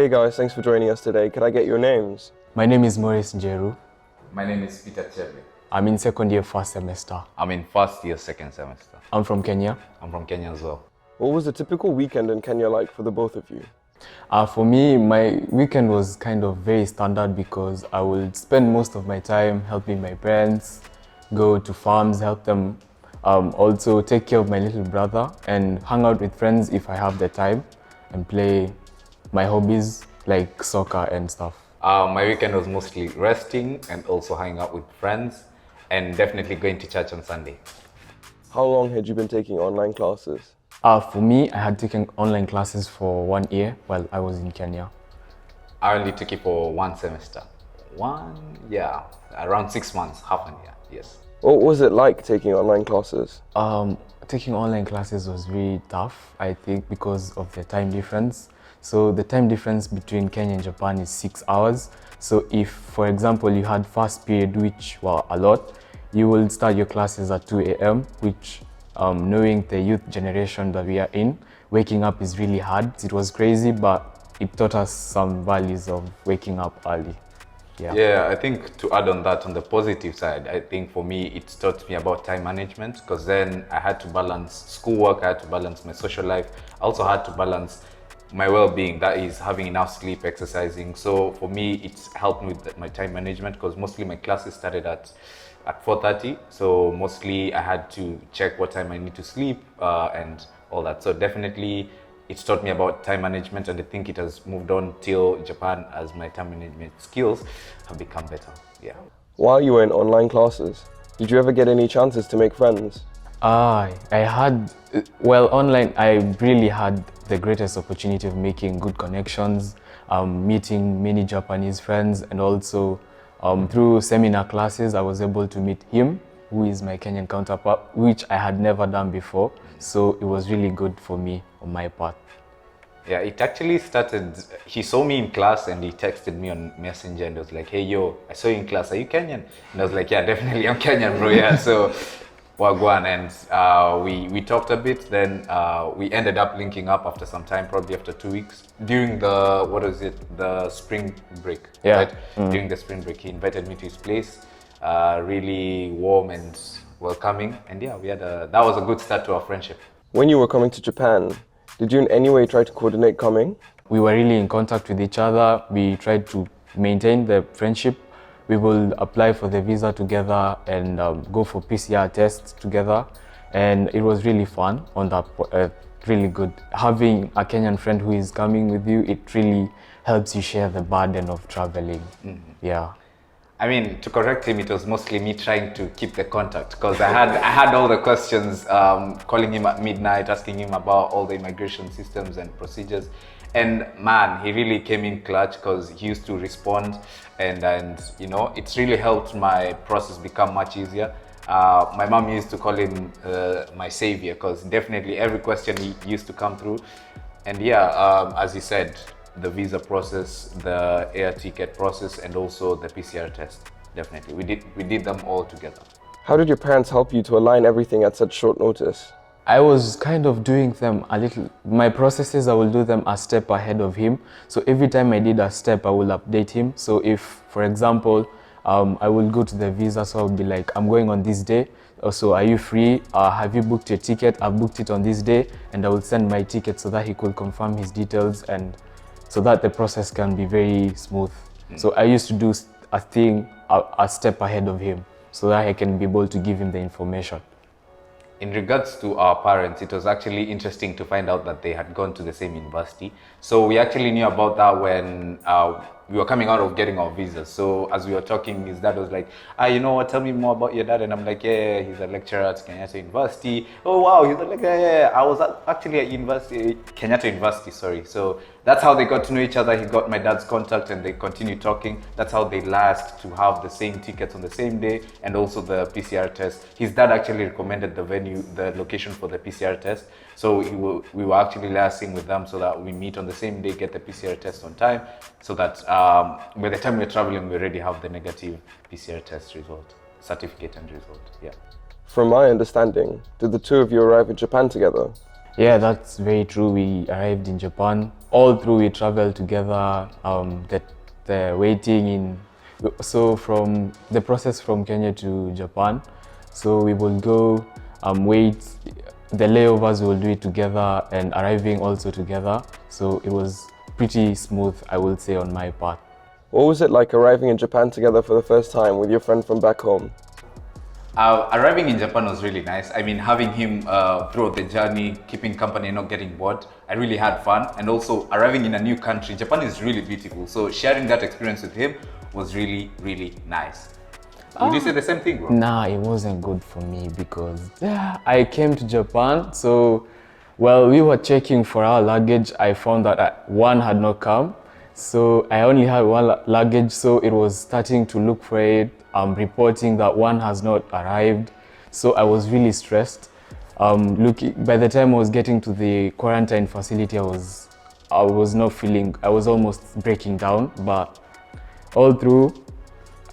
Hey guys, thanks for joining us today. Could I get your names? My name is Maurice Njeru. My name is Peter Chebe. I'm in second year, first semester. I'm in first year, second semester. I'm from Kenya. I'm from Kenya as well. What was a typical weekend in Kenya like for the both of you? For me, my weekend was kind of very standard because I would spend most of my time helping my parents, go to farms, help them, also take care of my little brother and hang out with friends if I have the time and play my hobbies like soccer and stuff. My weekend was mostly resting and also hanging out with friends and definitely going to church on Sunday. How long had you been taking online classes? For me, I had taken online classes for 1 year while I was in Kenya. I only took it for one semester. Around 6 months, half an year, yes. What was it like taking online classes? Taking online classes was really tough, I think, because of the time difference. So the time difference between Kenya and Japan is 6 hours. So if, for example, you had first period, which were a lot, you will start your classes at 2 a.m., which knowing the youth generation that we are in, waking up is really hard. It was crazy, but it taught us some values of waking up early. Yeah, I think to add on that, on the positive side, I think for me, it taught me about time management because then I had to balance schoolwork, I had to balance my social life. I also had to balance my well-being, that is having enough sleep, exercising. So for me, it's helped me with my time management because mostly my classes started at 4:30. So mostly I had to check what time I need to sleep and all that. So definitely it's taught me about time management, and I think it has moved on till Japan as my time management skills have become better. Yeah. While you were in online classes, did you ever get any chances to make friends? Online, I really had the greatest opportunity of making good connections, meeting many Japanese friends, and also through seminar classes, I was able to meet him, who is my Kenyan counterpart, which I had never done before. So it was really good for me on my part. Yeah, it actually started, he saw me in class and he texted me on Messenger and was like, hey, yo, I saw you in class, are you Kenyan? And I was like, yeah, definitely, I'm Kenyan, bro, yeah. So, wagwan, and we talked a bit, then we ended up linking up after some time, probably after 2 weeks. During the spring break, yeah. Right? During the spring break, he invited me to his place, really warm and welcoming. And yeah, that was a good start to our friendship. When you were coming to Japan, did you in any way try to coordinate coming? We were really in contact with each other. We tried to maintain the friendship. We will apply for the visa together and go for PCR tests together. And it was really fun on that, really good. Having a Kenyan friend who is coming with you, it really helps you share the burden of traveling. Mm-hmm. Yeah. I mean, to correct him, it was mostly me trying to keep the contact because I had all the questions, calling him at midnight, asking him about all the immigration systems and procedures. And man, he really came in clutch because he used to respond, and you know, it's really helped my process become much easier. My mom used to call him my savior because definitely every question he used to come through. And yeah, as he said, the visa process, the air ticket process, and also the PCR test. Definitely, we did them all together. How did your parents help you to align everything at such short notice? I was kind of doing them a little, my processes, I will do them a step ahead of him. So every time I did a step, I will update him. So if, for example, I will go to the visa, so I'll be like, I'm going on this day. So are you free? Have you booked your ticket? I've booked it on this day, and I will send my ticket so that he could confirm his details and so that the process can be very smooth. So I used to do a step ahead of him so that I can be able to give him the information. In regards to our parents, it was actually interesting to find out that they had gone to the same university. So we actually knew about that when we were coming out of getting our visas. So as we were talking, his dad was like, you know what, tell me more about your dad. And I'm like, yeah, he's a lecturer at Kenyatta University. Oh, wow, he's a lecturer, yeah. I was actually at Kenyatta University, sorry. So that's how they got to know each other. He got my dad's contact and they continued talking. That's how they last to have the same tickets on the same day and also the PCR test. His dad actually recommended the venue, the location for the PCR test. So we were actually liaising with them so that we meet on the same day, get the PCR test on time, so that by the time we're traveling, we already have the negative PCR test result, certificate and result, yeah. From my understanding, did the two of you arrive in Japan together? Yeah, that's very true. We arrived in Japan. All through we traveled together. The waiting in, so from the process from Kenya to Japan, so we will go wait. The layovers we will do it together and arriving also together. So it was pretty smooth, I would say, on my part. What was it like arriving in Japan together for the first time with your friend from back home? Arriving in Japan was really nice. I mean, having him throughout the journey, keeping company, not getting bored. I really had fun. And also arriving in a new country. Japan is really beautiful. So sharing that experience with him was really, really nice. Would you say the same thing, bro? Nah, it wasn't good for me because I came to Japan. So, while we were checking for our luggage, I found that one had not come. So I only had one luggage, so it was starting to look for it. Reporting that one has not arrived. So I was really stressed. By the time I was getting to the quarantine facility, I was almost breaking down. But all through,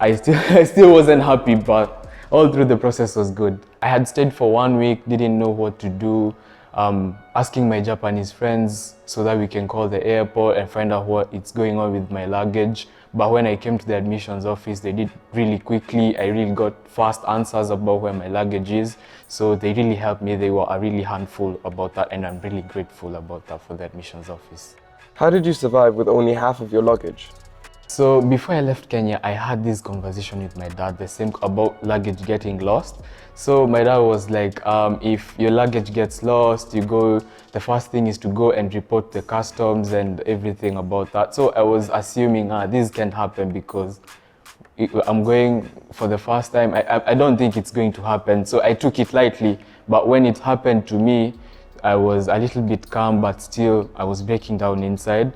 I still wasn't happy. But all through the process was good. I had stayed for 1 week, didn't know what to do. Asking my Japanese friends so that we can call the airport and find out what is going on with my luggage. But when I came to the admissions office, they did really quickly. I really got fast answers about where my luggage is. So they really helped me. They were a really handful about that, and I'm really grateful about that for the admissions office. How did you survive with only half of your luggage? So before I left Kenya, I had this conversation with my dad, the same about luggage getting lost. So my dad was like, if your luggage gets lost, the first thing is to go and report the customs and everything about that. So I was assuming this can happen because I'm going for the first time. I don't think it's going to happen. So I took it lightly. But when it happened to me, I was a little bit calm, but still I was breaking down inside.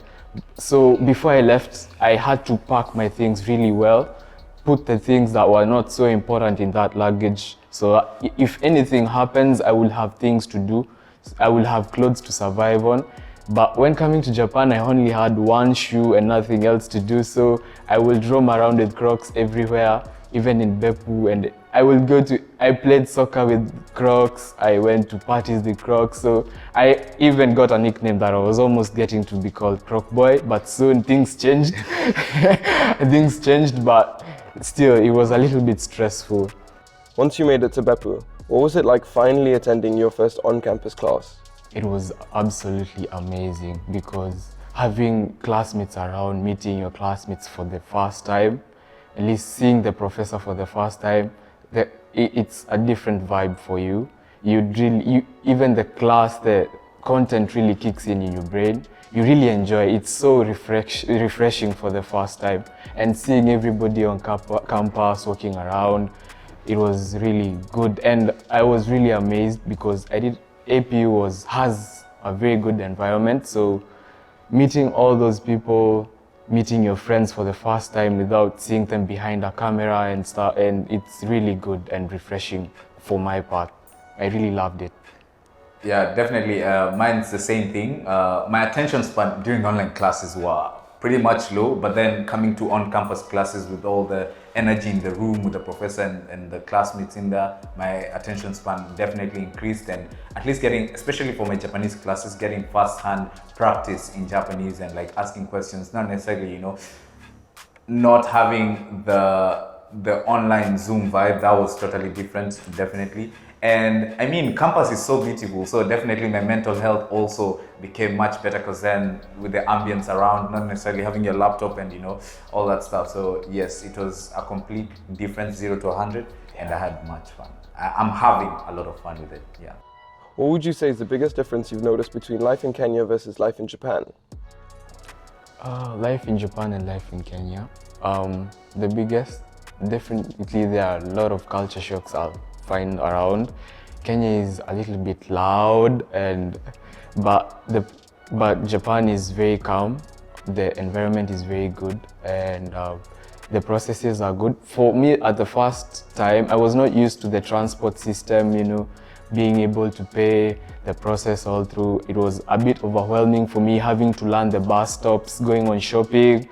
So before I left, I had to pack my things really well, put the things that were not so important in that luggage. So if anything happens, I will have things to do. I will have clothes to survive on. But when coming to Japan, I only had one shoe and nothing else to do. So I will roam around with Crocs everywhere, even in Beppu. And I played soccer with Crocs. I went to parties with Crocs. So I even got a nickname that I was almost getting to be called Croc Boy. But soon things changed. But still, it was a little bit stressful. Once you made it to Beppu, what was it like finally attending your first on-campus class? It was absolutely amazing because having classmates around, meeting your classmates for the first time, at least seeing the professor for the first time, it's a different vibe for you. Even the class, the content really kicks in your brain. You really enjoy it. It's so refreshing for the first time. And seeing everybody on campus walking around, it was really good. And I was really amazed because APU has a very good environment. So meeting all those people, meeting your friends for the first time without seeing them behind a camera and stuff, and it's really good and refreshing for my part. I really loved it. Yeah, definitely. Mine's the same thing. My attention span during online classes were pretty much low, but then coming to on-campus classes with all the energy in the room with the professor and the classmates in there, my attention span definitely increased, and at least especially for my Japanese classes, getting first-hand practice in Japanese and like asking questions, not necessarily, not having the online Zoom vibe. That was totally different, definitely. And I mean, campus is so beautiful, so definitely my mental health also became much better because then with the ambience around, not necessarily having your laptop and all that stuff. So yes, it was a complete difference, 0 to 100, and I had much fun. I'm having a lot of fun with it, yeah. What would you say is the biggest difference you've noticed between life in Kenya versus life in Japan? Life in Japan and life in Kenya. The biggest, definitely there are a lot of culture shocks I'll find around. Kenya is a little bit loud, but Japan is very calm. The environment is very good, and the processes are good. For me, at the first time, I was not used to the transport system, being able to pay the process all through. It was a bit overwhelming for me, having to learn the bus stops, going on shopping.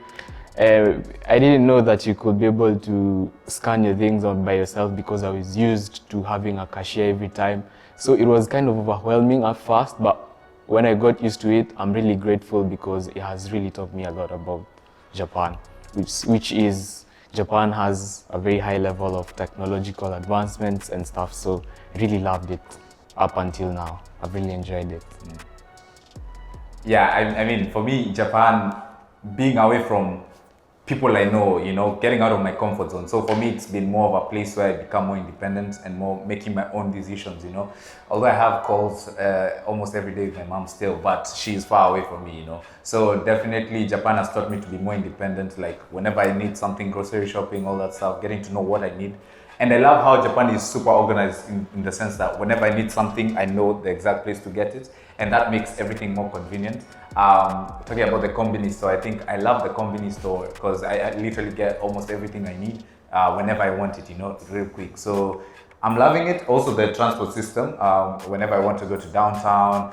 I didn't know that you could be able to scan your things on by yourself because I was used to having a cashier every time. So it was kind of overwhelming at first, but when I got used to it, I'm really grateful because it has really taught me a lot about Japan, which is Japan has a very high level of technological advancements and stuff, so I really loved it up until now. I've really enjoyed it. Yeah, I mean, for me, Japan, being away from people I know, you know, getting out of my comfort zone. So for me, it's been more of a place where I become more independent and more making my own decisions, you know. Although I have calls almost every day with my mom still, but she's far away from me, you know. So definitely Japan has taught me to be more independent, like whenever I need something, grocery shopping, all that stuff, getting to know what I need. And I love how Japan is super organized in the sense that whenever I need something, I know the exact place to get it. And that makes everything more convenient. Talking about the convenience store, I think I love the convenience store because I literally get almost everything I need whenever I want it, you know, real quick. So I'm loving it. Also the transport system, whenever I want to go to downtown,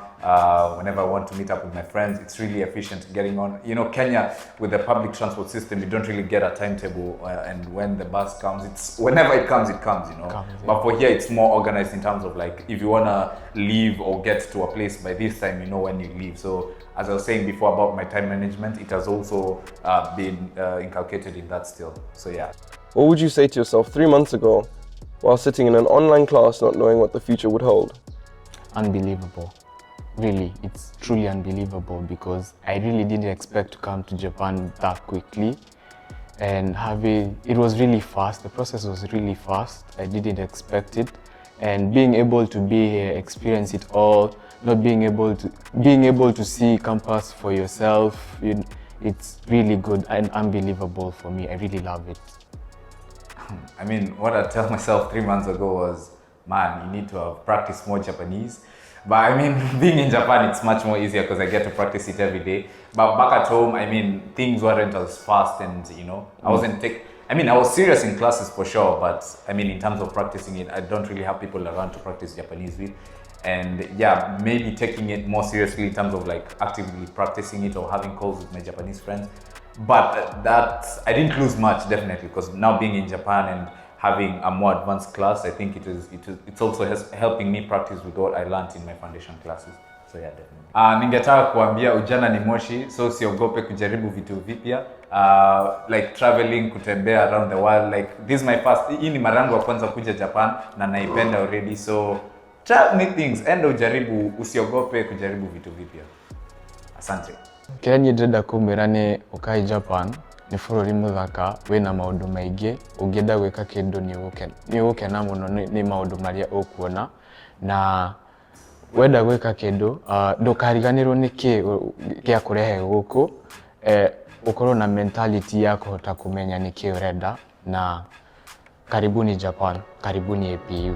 whenever I want to meet up with my friends, it's really efficient getting on. You know, Kenya, with the public transport system, you don't really get a timetable, and when the bus comes, it's whenever it comes, you know. But for here, it's more organized in terms of like, if you want to leave or get to a place by this time, you know when you leave. So as I was saying before about my time management, it has also been inculcated in that still. So yeah. What would you say to yourself 3 months ago while sitting in an online class not knowing what the future would hold? Unbelievable. Really, it's truly unbelievable because I really didn't expect to come to Japan that quickly, and it was really fast. The process was really fast. I didn't expect it, and being able to be here, experience it all, not being able to see campus for yourself, it's really good and unbelievable for me. I really love it. I mean, what I tell myself 3 months ago was, man, you need to have practiced more Japanese. But I mean, being in Japan, it's much more easier because I get to practice it every day. But back at home, I mean, things weren't as fast and, you know, I was serious in classes for sure, but I mean, in terms of practicing it, I don't really have people around to practice Japanese with. And yeah, maybe taking it more seriously in terms of like actively practicing it or having calls with my Japanese friends. But I didn't lose much, definitely, because now being in Japan and having a more advanced class, I think it's also helping me practice with what I learned in my foundation classes. So yeah, definitely. Ningetaka kuambia ujana ni moshi, so usiogope kujaribu vitu vipya. Like traveling, kutembea around the world, like this is my hii ni mara yangu ya kwanza kuja Japan na naipenda already, so try new things, enda ujaribu, usiogope kujaribu vitu vipya. Asante. Kĩrĩa niĩ ndĩrenda kũmwĩra nĩ ũkai Japan nĩ bũrũri mũthaka wĩna maũndũ maingĩ, ũngĩenda gwĩka kĩndũ nĩ ũgũkena mũno nĩ maũndũ marĩa ũkuona, na wenda gwĩka kĩndũ ndũkariganĩrwo nĩ kĩĩ gĩa kũrehe gũkũ, ũkorwo na mentality ya kũhota kũmenya nĩ kĩĩ ũrenda, na karibuni Japan, karibuni APU.